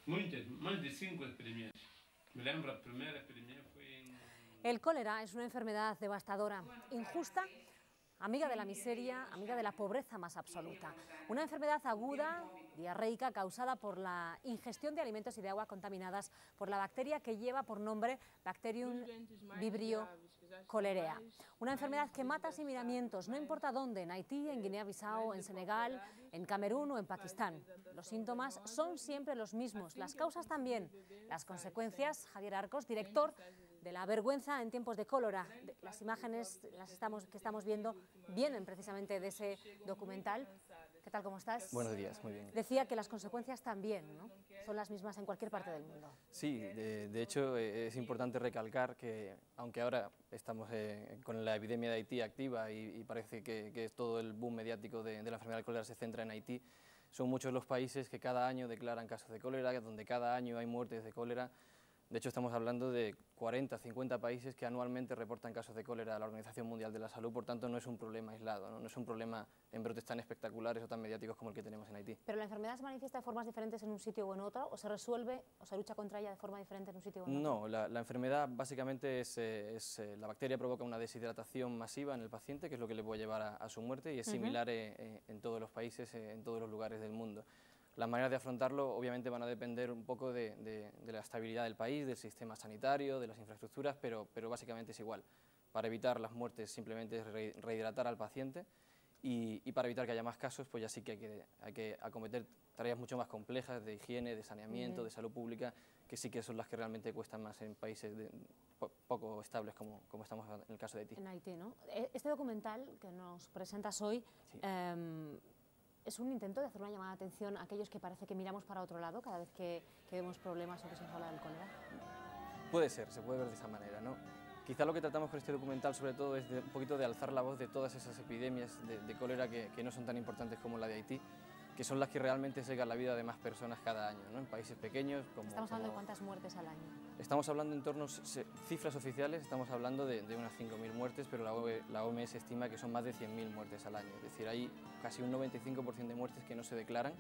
Más de 5 experimentos. Me lembro, la primera experiencia fue en... El cólera es una enfermedad devastadora, injusta, amiga de la miseria, amiga de la pobreza más absoluta. Una enfermedad aguda, diarreica, causada por la ingestión de alimentos y de agua contaminadas por la bacteria que lleva por nombre Bacterium vibrio cholerae. Una enfermedad que mata sin miramientos, no importa dónde, en Haití, en Guinea-Bissau, en Senegal, en Camerún o en Pakistán. Los síntomas son siempre los mismos, las causas también, las consecuencias. Javier Arcos, director de La vergüenza en tiempos de cólera. Las imágenes que estamos viendo vienen precisamente de ese documental. ¿Qué tal, cómo estás? Buenos días, muy bien. Decía que las consecuencias también, ¿no?, son las mismas en cualquier parte del mundo. Sí, de hecho es importante recalcar que, aunque ahora estamos con la epidemia de Haití activa y parece que todo el boom mediático de la enfermedad del cólera se centra en Haití, son muchos los países que cada año declaran casos de cólera, donde cada año hay muertes de cólera. De hecho, estamos hablando de 40, 50 países que anualmente reportan casos de cólera a la Organización Mundial de la Salud, por tanto no es un problema aislado, no es un problema en brotes tan espectaculares o tan mediáticos como el que tenemos en Haití. ¿Pero la enfermedad se manifiesta de formas diferentes en un sitio o en otro, o se resuelve o se lucha contra ella de forma diferente en un sitio o en otro? No, la enfermedad básicamente la bacteria provoca una deshidratación masiva en el paciente, que es lo que le puede llevar a su muerte, y es similar en todos los países, en todos los lugares del mundo. Las maneras de afrontarlo obviamente van a depender un poco de la estabilidad del país, del sistema sanitario, de las infraestructuras, pero básicamente es igual. Para evitar las muertes simplemente es rehidratar al paciente y para evitar que haya más casos, pues ya sí que hay que acometer tareas mucho más complejas de higiene, de saneamiento, de salud pública, que sí que son las que realmente cuestan más en países poco estables como estamos en el caso de Haití. En Haití, ¿no? Este documental que nos presentas hoy... Sí. ¿Es un intento de hacer una llamada de atención a aquellos que parece que miramos para otro lado cada vez que vemos problemas o que se nos habla del cólera? Puede ser, se puede ver de esa manera, ¿no? Quizá lo que tratamos con este documental sobre todo es un poquito de alzar la voz de todas esas epidemias de cólera que no son tan importantes como la de Haití, que son las que realmente secan la vida de más personas cada año, ¿no? En países pequeños como... Estamos hablando de cuántas muertes al año. Estamos hablando en torno, cifras oficiales, estamos hablando de unas 5.000 muertes, pero la OMS estima que son más de 100.000 muertes al año, es decir, hay casi un 95% de muertes que no se declaran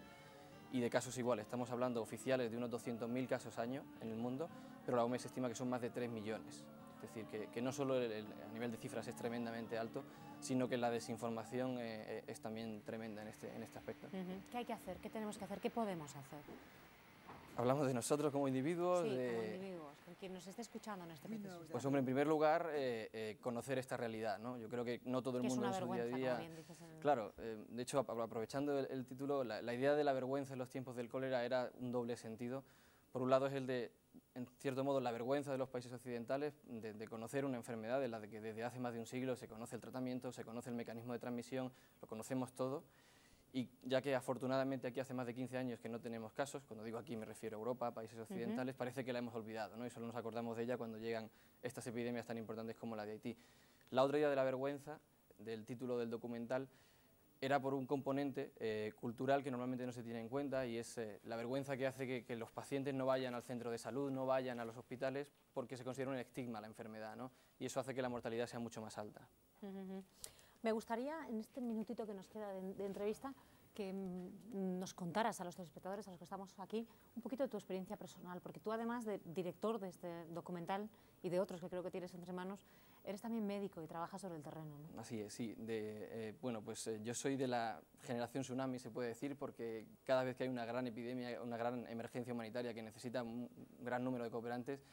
y de casos iguales. Estamos hablando oficiales de unos 200.000 casos año en el mundo, pero la OMS estima que son más de 3 millones. Es decir, que no solo a nivel de cifras es tremendamente alto, sino que la desinformación es también tremenda en este aspecto. ¿Qué hay que hacer? ¿Qué tenemos que hacer? ¿Qué podemos hacer? Hablamos de nosotros como individuos. Sí, como individuos, con quien nos esté escuchando en este preciso instante. Pues hombre, en primer lugar, conocer esta realidad, ¿no? Yo creo que no todo el mundo en su día a día... Como bien dices en el... Claro, de hecho, aprovechando el título, la idea de la vergüenza en los tiempos del cólera era un doble sentido. Por un lado es el de, en cierto modo, la vergüenza de los países occidentales de conocer una enfermedad de la que desde hace más de un siglo se conoce el tratamiento, se conoce el mecanismo de transmisión, lo conocemos todo. Y ya que afortunadamente aquí hace más de 15 años que no tenemos casos, cuando digo aquí me refiero a Europa, a países occidentales, parece que la hemos olvidado, ¿no? Y solo nos acordamos de ella cuando llegan estas epidemias tan importantes como la de Haití. La otra idea de la vergüenza, del título del documental, era por un componente cultural que normalmente no se tiene en cuenta y es la vergüenza que hace que los pacientes no vayan al centro de salud, no vayan a los hospitales porque se considera un estigma la enfermedad, ¿no? Y eso hace que la mortalidad sea mucho más alta. Me gustaría, en este minutito que nos queda de entrevista, que nos contaras a los telespectadores, a los que estamos aquí, un poquito de tu experiencia personal, porque tú, además de director de este documental y de otros que creo que tienes entre manos, eres también médico y trabajas sobre el terreno, ¿no? Así es, sí. Bueno, pues yo soy de la generación tsunami, se puede decir, porque cada vez que hay una gran epidemia, una gran emergencia humanitaria que necesita un gran número de cooperantes,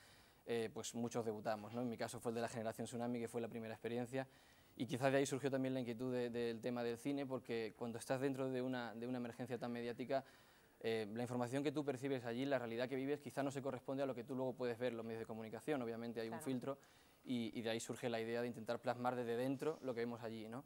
pues muchos debutamos, ¿no? En mi caso fue el de la generación tsunami, que fue la primera experiencia. Y quizás de ahí surgió también la inquietud del tema del cine, porque cuando estás dentro de una emergencia tan mediática, la información que tú percibes allí, la realidad que vives, quizás no se corresponde a lo que tú luego puedes ver en los medios de comunicación. Obviamente hay un filtro y de ahí surge la idea de intentar plasmar desde dentro lo que vemos allí, ¿no?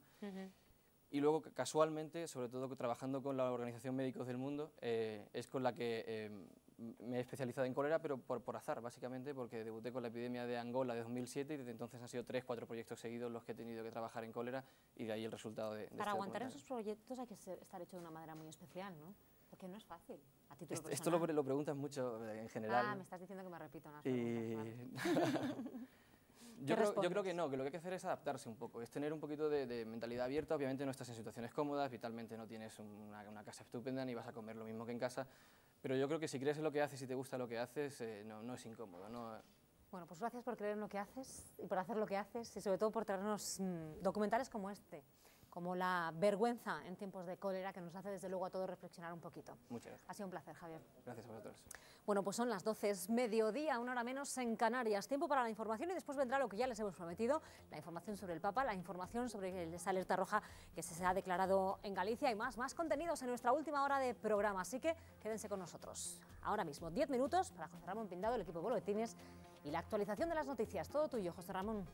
Y luego, casualmente, sobre todo trabajando con la Organización Médicos del Mundo, es con la que me he especializado en cólera, pero por azar, básicamente, porque debuté con la epidemia de Angola de 2007 y desde entonces han sido 3 o 4 proyectos seguidos los que he tenido que trabajar en cólera y de ahí el resultado de Para aguantar esos proyectos hay que estar hecho de una manera muy especial, ¿no? Porque no es fácil, a título personal. Esto lo preguntas mucho en general. Ah, me estás diciendo que me repito unas preguntas. Yo creo que no, que lo que hay que hacer es adaptarse un poco, es tener un poquito de mentalidad abierta. Obviamente no estás en situaciones cómodas, vitalmente no tienes una casa estupenda ni vas a comer lo mismo que en casa, pero yo creo que si crees en lo que haces y te gusta lo que haces, no es incómodo. No. Bueno, pues gracias por creer en lo que haces y por hacer lo que haces y sobre todo por traernos documentales como este, como La vergüenza en tiempos de cólera, que nos hace desde luego a todos reflexionar un poquito. Muchas gracias. Ha sido un placer, Javier. Gracias a vosotros. Bueno, pues son las 12, es mediodía, 1 hora menos en Canarias. Tiempo para la información y después vendrá lo que ya les hemos prometido, la información sobre el Papa, la información sobre esa alerta roja que se ha declarado en Galicia y más contenidos en nuestra última hora de programa. Así que quédense con nosotros. Ahora mismo, 10 minutos para José Ramón Pindado, el equipo de Boletines y la actualización de las noticias. Todo tuyo, José Ramón.